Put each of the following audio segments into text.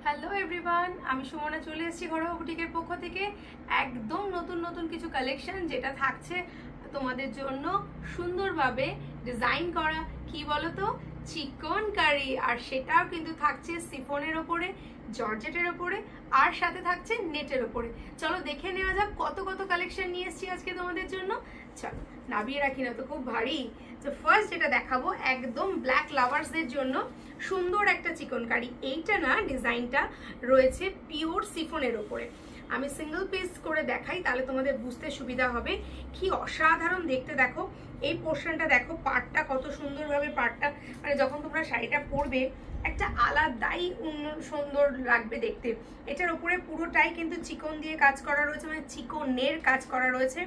Hello everyone, আমি সুমনা চলে এসেছি ঘরোয়া বুটিকের পক্ষ থেকে একদম নতুন নতুন কিছু কালেকশন যেটা থাকছে তোমাদের জন্য সুন্দরভাবে ডিজাইন করা। কি বলো তো, চিকন কারি, আর সেটাও কিন্তু থাকছে সিফনের ওপরে, জর্জেটের ওপরে, আর সাথে থাকছে নেটের ওপরে। চলো দেখে নেওয়া যাক কত কত কালেকশন নিয়ে এসেছি আজকে তোমাদের জন্য। চলো নাবিয়ে রাখি না তো, খুব ভারী। তো ফার্স্ট যেটা দেখাবো একদম ব্ল্যাক লাভার্সদের জন্য সুন্দর একটা চিকন কারি। এইটা না ডিজাইনটা রয়েছে পিওর সিফনের ওপরে। আমি সিঙ্গেল পিস করে দেখাই তাহলে তোমাদের বুঝতে সুবিধা হবে। কি অসাধারণ দেখতে, দেখো এই পোর্শনটা দেখো, পাড়টা কত সুন্দরভাবে, পাড়টা মানে যখন তোমরা শাড়িটা পরবে একটা আলাদাই সুন্দর লাগবে দেখতে। এটার উপরে পুরোটাই কিন্তু চিকন দিয়ে কাজ করা রয়েছে, মানে চিকনের কাজ করা রয়েছে,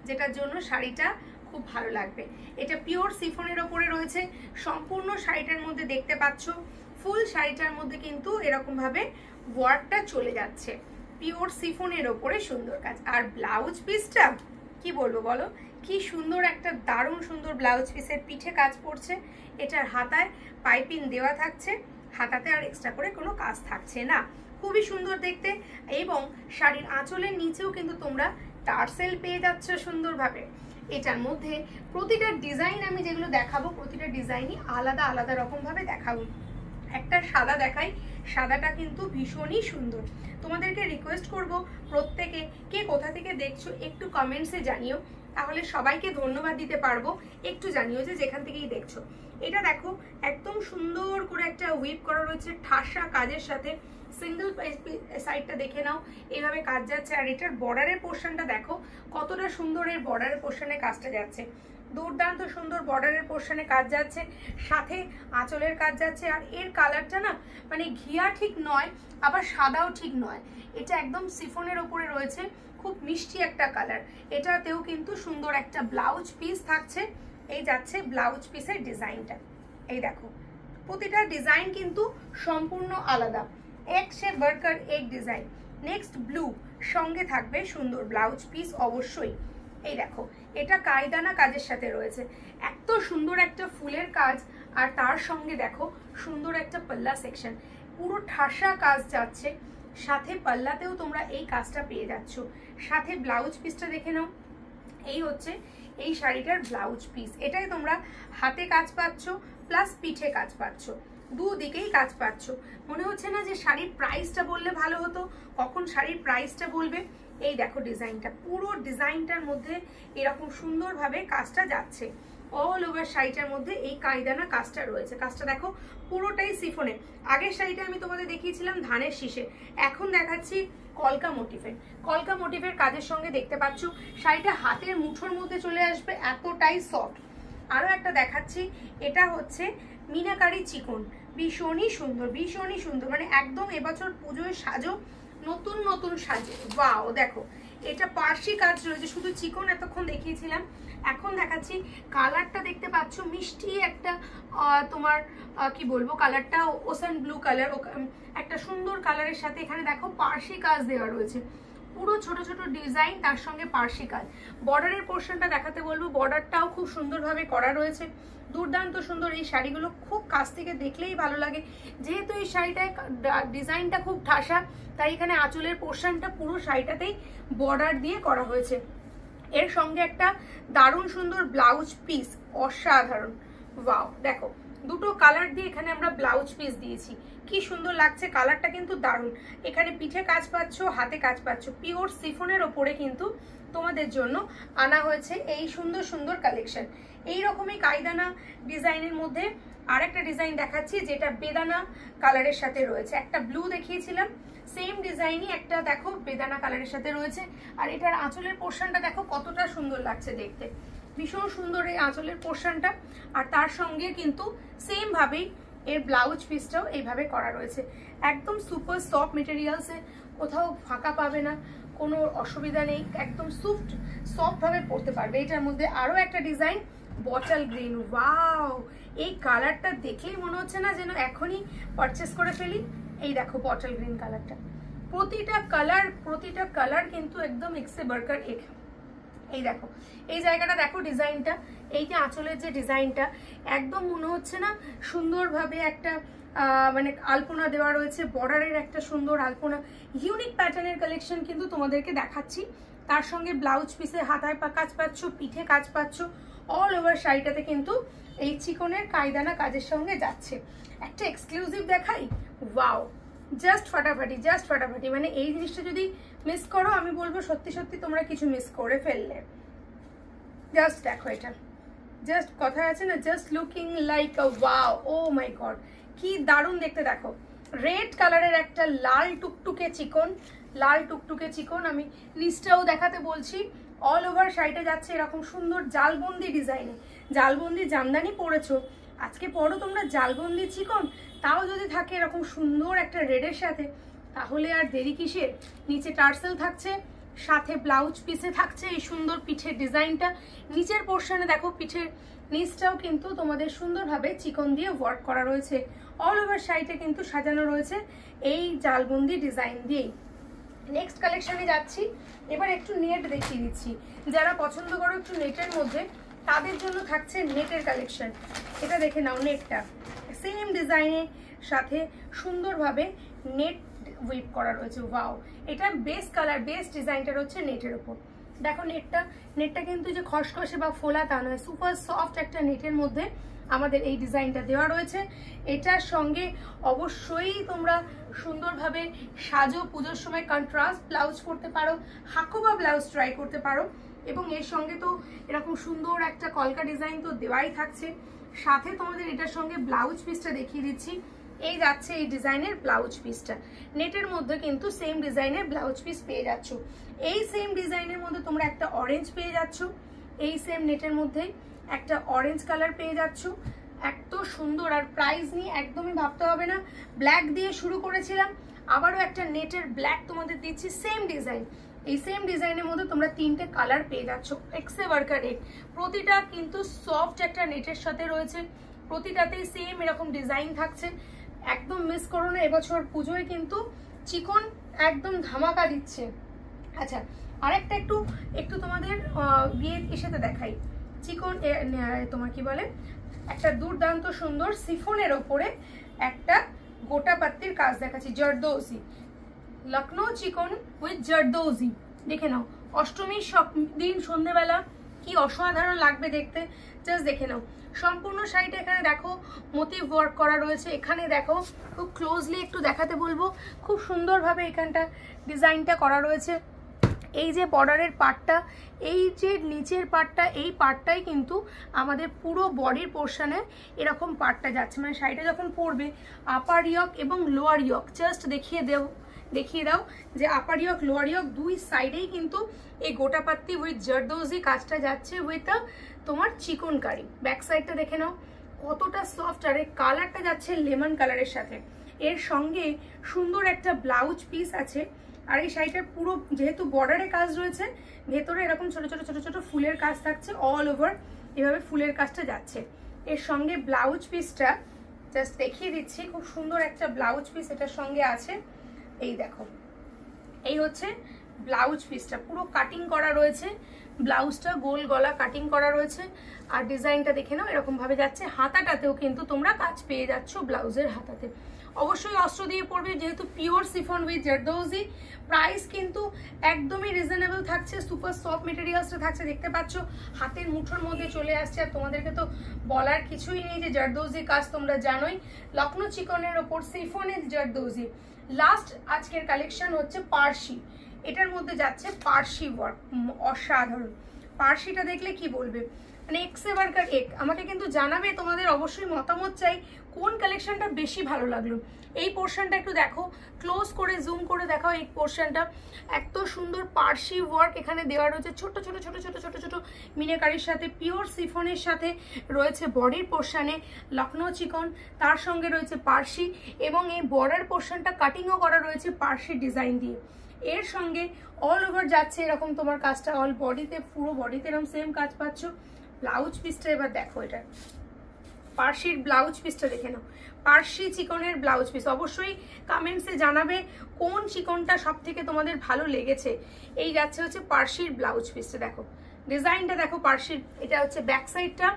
যেটার জন্য শাড়িটা খুব ভালো লাগবে। এটা পিওর সিফনের ওপরে রয়েছে। সম্পূর্ণ শাড়িটার মধ্যে দেখতে পাচ্ছ ফুল শাড়িটার মধ্যে কিন্তু এরকম ভাবে ওয়ার্কটা চলে যাচ্ছে, পিওর সিফনের ওপরে সুন্দর কাজ। আর ব্লাউজ পিসটা কি বলবো বলো, কি সুন্দর একটা দারুণ সুন্দর ব্লাউজ পিসের পিঠে কাজ পড়ছে। এটার হাতায় পাইপিং দেওয়া থাকছে, হাতাতে আর এক্সট্রা করে কোনো কাজ থাকছে না, খুবই সুন্দর দেখতে। এবং শাড়ির আঁচলের নিচেও কিন্তু তোমরা টার্সেল পেয়ে যাচ্ছ সুন্দরভাবে। এটার মধ্যে প্রতিটা ডিজাইন আমি যেগুলো দেখাবো প্রতিটা ডিজাইনই আলাদা আলাদা রকম ভাবে দেখাবো। একটা সাদা দেখাই, সাদাটা কিন্তু ভীষণই সুন্দর। তোমাদেরকে রিকোয়েস্ট করব প্রত্যেকে কে কোথা থেকে দেখছো একটু কমেন্টসে জানিও, তাহলে সবাইকে ধন্যবাদ দিতে পারবো। একটু জানিও যে যেখান থেকেই দেখছো। এটা দেখো একদম সুন্দর করে একটা হুইপ করা রয়েছে ঠাসা কাজের সাথে। সিঙ্গেল সাইডটা দেখে নাও, এইভাবে কাজ যাচ্ছে। আর এটার বর্ডারের পোর্শনটা দেখো কতটা সুন্দর, এর বর্ডারের পোর্শনে কাজটা যাচ্ছে, দুর্দান্ত সুন্দর বর্ডারের পোর্শনে কাজ যাচ্ছে, সাথে আঁচলের কাজ যাচ্ছে। আর এর কালারটা না মানে ঘিয়া ঠিক নয়, আবার সাদাও ঠিক নয়, এটা একদম সিফনের ওপরে রয়েছে, খুব মিষ্টি একটা কালার। এটাতেও কিন্তু সুন্দর একটা ব্লাউজ পিস থাকছে। এই যাচ্ছে ব্লাউজ পিসের ডিজাইনটা, এই দেখো প্রতিটা ডিজাইন কিন্তু সম্পূর্ণ আলাদা, এক সে বার্কার এক ডিজাইন। নেক্সট ব্লু, সঙ্গে থাকবে সুন্দর ব্লাউজ পিস অবশ্যই। এই দেখো এটা কায়দানা কাজের সাথে রয়েছে, এত সুন্দর একটা ফুলের কাজ, আর তার সঙ্গে দেখো সুন্দর একটা পাল্লা সেকশন, পুরো ঠাসা কাজ যাচ্ছে, সাথে পাল্লাতেও তোমরা এই কাজটা পেয়ে যাচ্ছ। সাথে ব্লাউজ পিসটা দেখে নাও, এই হচ্ছে এই শাড়িটার ব্লাউজ পিস। এটাই তোমরা হাতে কাজ পাচ্ছ প্লাস পিঠে কাজ পাচ্ছ, দুদিকেই কাজ পাচ্ছ। মনে হচ্ছে না যে শাড়ির প্রাইসটা বললে ভালো হতো, কখন শাড়ির প্রাইসটা বলবে। এই দেখো ডিজাইনটা, পুরো ডিজাইনটার মধ্যে এরকম সুন্দরভাবে কাজটা যাচ্ছে। অল ওভার শাড়িটার মধ্যে এই কায়দানা কাজটা রয়েছে। কাজটা দেখো পুরোটাই সিফনে। আগের শাড়িটা আমি তোমাদের দেখিয়েছিলাম ধানের শীষে, এখন দেখাচ্ছি কলকা মোটিফের। কলকা মোটিফের কাজের সঙ্গে দেখতে পাচ্ছ শাড়িটা হাতের মুঠোর মধ্যে চলে আসবে, এতটাই সফট। আরো একটা দেখাচ্ছি, এটা হচ্ছে মিনাকারি চিকন, ভীষণই সুন্দর, ভীষণই সুন্দর, মানে একদম এবছর পুজোয় সাজো, নতুন নতুন সাজে। ওয়াও দেখো এটা পার্সি কাজ রয়েছে, শুধু চিকন এতক্ষণ দেখিয়েছিলাম, এখন দেখাচ্ছি কালারটা দেখতে পাচ্ছ মিষ্টি একটা, তোমার কি বলবো কালারটা ওসান ব্লু কালার, একটা সুন্দর কালারের সাথে এখানে দেখো পার্সি কাজ দেওয়া রয়েছে, পুরো ছোট ছোট ডিজাইন, তার সঙ্গে পার্সি কাজ। বর্ডারের পোর্শনটা দেখাতে বলবো, বর্ডারটাও খুব সুন্দরভাবে করা রয়েছে, দুর্দান্ত সুন্দর। এই শাড়িগুলো খুব কাছ থেকে দেখলেই ভালো লাগে। যেহেতু এই শাড়িটায় ডিজাইনটা খুব ঠাসা, তাই এখানে আঁচলের পোর্শনটা পুরো শাড়িটাতেই বর্ডার দিয়ে করা হয়েছে। এর সঙ্গে একটা দারুণ সুন্দর ব্লাউজ পিস, অসাধারণ। ওয়াও দেখো দুটো কালার দিয়ে এখানে আমরা ব্লাউজ পিস দিয়েছি, কি সুন্দর লাগছে, কালারটা কিন্তু দারুণ। এখানে পিঠে কাজ পাচ্ছ, হাতে কাজ পাচ্ছ, পিওর সিফনের ওপরে কিন্তু তোমাদের জন্য আনা হয়েছে এই সুন্দর সুন্দর কালেকশন। এই রকমই কায়দানা ডিজাইনের মধ্যে আরেকটা ডিজাইন দেখাচ্ছি, যেটা বেদানা কালারের সাথে রয়েছে। একটা ব্লু দেখিয়েছিলাম, সেম ডিজাইনই একটা দেখো বেদানা কালারের সাথে রয়েছে। আর এটার আঁচলের পোর্শনটা দেখো কতটা সুন্দর লাগছে দেখতে, ভীষণ সুন্দর এই আঁচলের পোর্শনটা। আর তার সঙ্গে কিন্তু সেম ভাবেই এর ব্লাউজ পিসটাও এইভাবে করা রয়েছে। একদম সুপার সফট মেটেরিয়ালসে, কোথাও ফাঁকা পাবে না, কোনো অসুবিধা নেই, একদম সফট ভাবে পরতে পারবে। এটার মধ্যে আরো একটা ডিজাইন বটল গ্রিন, ওয়াও এই কালারটা দেখলেই মনে হচ্ছে না যেন এখনই পারচেস করে ফেলি। এই দেখো বটল গ্রিন কালারটা, প্রতিটা কালার কিন্তু একদম এক্সে বার্কার এক। এই দেখো এই জায়গাটা দেখো ডিজাইনটা, এই যে আঁচলের যে ডিজাইনটা একদম মনে হচ্ছে না সুন্দরভাবে একটা মানে আলপনা দেওয়া রয়েছে, বর্ডারের একটা সুন্দর আলপনা, ইউনিক প্যাটার্নের কালেকশন কিন্তু তোমাদেরকে দেখাচ্ছি। তার সঙ্গে ব্লাউজ পিসে হাতায় কাজ পাচ্ছ, পিঠে কাজ পাচ্ছ, অল ওভার শাড়িটাতে কিন্তু এই চিকনের কায়দানা কাজের সঙ্গে যাচ্ছে। একটা এক্সক্লুসিভ দেখাই, ওয়াও জাস্ট ফাটাফাটি, মানে এই জিনিসটা যদি মিস করো আমি বলবো সত্যি সত্যি তোমরা কিছু মিস করে ফেললে। জাস্ট দেখো এটা, জাস্ট কথা আছে না, just looking like a wow, oh my god কি দারুণ দেখতে। দেখো রেড কালারের একটা লাল টুকটুকে চিকন, আমি নিচটাও দেখাতে বলছি। অল ওভার শাড়িটা যাচ্ছে এরকম সুন্দর জালবন্দি ডিজাইনে, জালবন্দি জামদানি পরেছো, আজকে পরো তোমরা জালবন্দি চিকন, তাও যদি থাকে এরকম সুন্দর একটা রেডের সাথে, তাহলে আর দেরি কিসের। নিচে টার্সেল থাকছে, সাথে ব্লাউজ পিসে থাকছে এই সুন্দর পিঠের ডিজাইনটা। নিচের পোর্শনে দেখো পিঠের নিচটাও কিন্তু তোমাদের সুন্দরভাবে চিকন দিয়ে ওয়ার্ক করা রয়েছে। অল ওভার শাড়িটা কিন্তু সাজানো রয়েছে এই জালবন্দি ডিজাইন দিয়েই। নেক্সট কালেকশনে যাচ্ছি, এবার একটু নেট দেখিয়ে দিচ্ছি। যারা পছন্দ করো একটু নেটের মধ্যে, তাদের জন্য থাকছে নেটের কালেকশন। এটা দেখে নাও, নেটটা সেম ডিজাইনের সাথে সুন্দরভাবে নেট উইপ করা রয়েছে। ওয়াও, এটা বেস কালার, বেস ডিজাইনটা রয়েছে নেটের উপর। দেখো নেটটা কিন্তু যে খসখসে বা ফোলা তা নয়, সুপার সফট একটা নেটের মধ্যে আমাদের এই ডিজাইনটা দেওয়া রয়েছে। এটার সঙ্গে অবশ্যই তোমরা সুন্দরভাবে সাজো, পুজোর সময় কন্ট্রাস্ট ব্লাউজ করতে পারো, হাকোবা ব্লাউজ ট্রাই করতে পারো। এবং এর সঙ্গে তো এরকম সুন্দর একটা কলকা ডিজাইন তো দেওয়াই থাকছে। সাথে তোমাদের এটার সঙ্গে ব্লাউজ পিসটা দেখিয়ে দিচ্ছি। এই যাচ্ছে এই ডিজাইনের ব্লাউজ পিসটা, নেটের মধ্যে কিন্তু সেম ডিজাইনের ব্লাউজ পিস পেয়ে যাচ্ছ। এই সেম ডিজাইনের মধ্যে তোমরা একটা অরেঞ্জ পেয়ে যাচ্ছ, এই সেম নেটের মধ্যে একটা অরেঞ্জ কালার পেয়ে যাচ্ছ। এত সুন্দর, আর প্রাইস নিয়ে একদমই ভাবতে হবে না। ব্ল্যাক দিয়ে শুরু করেছিলাম, আবারও একটা নেটের ব্ল্যাক তোমাদের দিচ্ছি, সেম ডিজাইন। এই সেম ডিজাইনের মধ্যে তোমরা তিনটে কালার পেয়ে যাচ্ছ। এক্সে ওয়ার্কার নেট, প্রতিটা কিন্তু সফট একটা নেটের সাথে রয়েছে, প্রতিটাতেই সেম এরকম ডিজাইন থাকছে। একদম মিস করো না, এবছর পুজোয় কিন্তু চিকন একদম ধামাকা দিচ্ছে। আচ্ছা, আরেকটা একটু তোমাদের বিয়ে এসেতে দেখাই। চিকন তোমার কি বলে, একটা দুর্দান্ত সুন্দর সিফনের ওপরে একটা গোটা পাত্তির কাজ দেখাচ্ছি, জর্দৌজি, লখনৌ চিকন উইথ জর্দৌজি। দেখে নাও, অষ্টমীর দিন সন্ধ্যেবেলা কি অসাধারণ লাগবে দেখতে, জাস্ট দেখে নাও। সম্পূর্ণ শাড়িটা এখানে দেখো মোটিভ ওয়ার্ক করা রয়েছে। এখানে দেখো খুব ক্লোজলি একটু দেখাতে বলবো, খুব সুন্দরভাবে এখানটা ডিজাইনটা করা রয়েছে। এই যে বর্ডারের পার্টটা, এই যে নিচের পার্টটা, এই পার্টটাই কিন্তু আমাদের পুরো বডির পোর্শনে এরকম পার্টটা যাচ্ছে। মানে শাড়িটা যখন পরবে আপার ইয়ক এবং লোয়ার ইয়ক, জাস্ট দেখিয়ে দাও যে আপার ইয়ক লোয়ার ইয়ক দুই সাইডেই কিন্তু এই গোটাপাত্তি উইথ জর্দৌজি কাজটা যাচ্ছে উইথ তোমার চিকনকারি। ব্যাক সাইডটা দেখে নাও কতটা সফট, আর এই কালারটা যাচ্ছে লেমন কালারের সাথে। এর সঙ্গে সুন্দর একটা ব্লাউজ পিস আছে। আর এই শাড়িটার পুরো যেহেতু বর্ডারে কাজ রয়েছে, ভেতরে এরকম ছোট ছোট ছোট ছোট ফুলের কাজ থাকছে, অল ওভার এভাবে ফুলের কাজটা যাচ্ছে। এর সঙ্গে ব্লাউজ পিসটা জাস্ট দেখিয়ে দিচ্ছি, খুব সুন্দর একটা ব্লাউজ পিস এটার সঙ্গে আছে। এই দেখো, এই হচ্ছে ব্লাউজ পিসটা, পুরো কাটিং করা রয়েছে, ব্লাউজটা গোল গলা কাটিং করা রয়েছে। আর ডিজাইনটা দেখে নাও এরকম ভাবে যাচ্ছে। হাতাটাতেও কিন্তু তোমরা কাজ পেয়ে যাচ্ছ ব্লাউজের হাতাতে। অবশ্যই অস্ত্র দিয়ে পড়বে, যেহেতু পিওর সিফন উইথ জর্দৌজি। প্রাইস কিন্তু একদমই রিজনেবল থাকছে, সুপার সফট মেটেরিয়ালসটা থাকছে, দেখতে পাচ্ছ হাতের মুঠোর মধ্যে চলে আসছে। আর তোমাদেরকে তো বলার কিছুই নেই যে জর্দৌজি কাজ তোমরা জানোই, লখনৌ চিকনের ওপর সিফনের জর্দৌজি। লাস্ট আজকের কালেকশন হচ্ছে পার্সি, এটার মধ্যে যাচ্ছে পার্সি ওয়ার্ক, অসাধারণ। পার্সিটা দেখলে কি বলবে, মানে এক্সে ওয়ার্কার এক। আমাকে কিন্তু জানাবে, তোমাদের অবশ্যই মতামত চাই কোন কালেকশনটা বেশি ভালো লাগলো। এই পোর্শনটা একটু দেখো, ক্লোজ করে জুম করে দেখাও। এই পোর্শনটা এত সুন্দর পার্সি ওয়ার্ক এখানে দেওয়া রয়েছে, ছোট ছোট ছোট ছোট ছোট ছোট মিনাকারির সাথে, পিওর সিফনের সাথে রয়েছে বডির পোর্শনে লখনৌ চিকন, তার সঙ্গে রয়েছে পার্সি, এবং এই বর্ডার পোর্শনটা কাটিংও করা রয়েছে পার্সি ডিজাইন দিয়ে। এর সঙ্গে অল ওভার যাচ্ছে এরকম তোমার কাজটা, অল বডিতে, পুরো বডিতে এরকম সেম কাজ পাচ্ছ। ব্লাউজ পিসটা এবার দেখো, এটা পার্সির ব্লাউজ পিসটা দেখে নাও, পার্সি চিকনের ব্লাউজ পিস। অবশ্যই কমেন্টসে জানাবে কোন চিকনটা সব থেকে তোমাদের ভালো লেগেছে। এই যাচ্ছে হচ্ছে পার্সির ব্লাউজ পিসটা, দেখো ডিজাইনটা দেখো পার্সির, এটা হচ্ছে ব্যাক সাইডটা,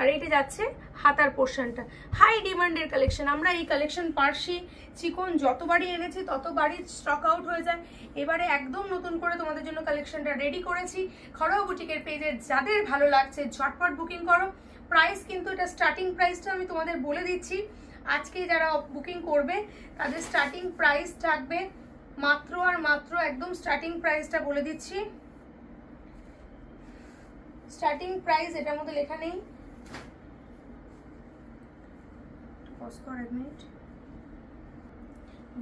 আর এইটা যাচ্ছে হাতার পোর্শনটা। হাই ডিমান্ডের কালেকশন। আমরা এই কালেকশন পার্সি চিকন যতবারই এনেছি ততবারই স্টক আউট হয়ে যায়। এবারে একদম নতুন করে তোমাদের জন্য কালেকশনটা রেডি করেছি। ঘরোয়া বুটিকের পেজে যাদের ভালো লাগছে ঝটপট বুকিং করো। প্রাইস কিন্তু এটা স্টার্টিং প্রাইসটা আমি তোমাদের বলে দিচ্ছি। আজকে যারা বুকিং করবে তাদের স্টার্টিং প্রাইস থাকবে মাত্র আর মাত্র, একদম স্টার্টিং প্রাইসটা বলে দিচ্ছি। স্টার্টিং প্রাইস এটার মধ্যে লেখা নেই,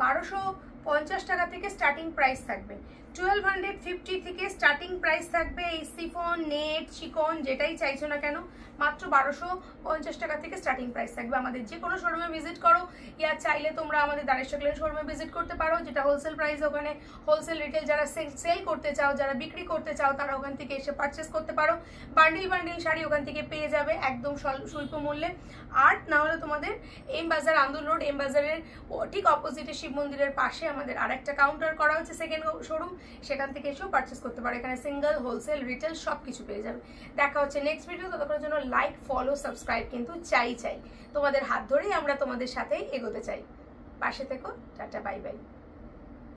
1250 টাকা থেকে স্টার্টিং প্রাইস থাকবে। 1250 থেকে স্টার্টিং প্রাইস থাকবে। এই সিফন, নেট, চিকন যেটাই চাইছো না কেন মাত্র 1250 টাকা থেকে স্টার্টিং প্রাইস থাকবে। আমাদের যে কোনো শোরুমে ভিজিট করো, ইয়া চাইলে তোমরা আমাদের দানেশ্বর গ্লেন শোরুমে ভিজিট করতে পারো, যেটা হোলসেল প্রাইস। ওখানে হোলসেল রিটেল যারা সেল করতে চাও, যারা বিক্রি করতে চাও, তারা ওখান থেকে এসে পারচেস করতে পারো। বান্ডিল বান্ডিল শাড়ি ওখান থেকে পেয়ে যাবে একদম স্বল্প মূল্যে। আর না হলে তোমাদের এম বাজার, আন্দুল রোড এম বাজারের ঠিক অপোজিটে শিব মন্দিরের পাশে আমাদের আরেকটা কাউন্টার করা হচ্ছে, সেকেন্ড শোরুম, সেখান থেকে এসেও পারচেস করতে পারো। এখানে সিঙ্গেল, হোলসেল, রিটেল সব কিছু পেয়ে যাবে। দেখা হচ্ছে নেক্সট ভিডিও। ততক্ষণের জন্য লাইক, ফলো, সাবস্ক্রাইব কিন্তু চাই। তোমাদের হাত ধরেই আমরা তোমাদের সাথে এগোতে চাই। পাশে থেকো। Tata, bye bye.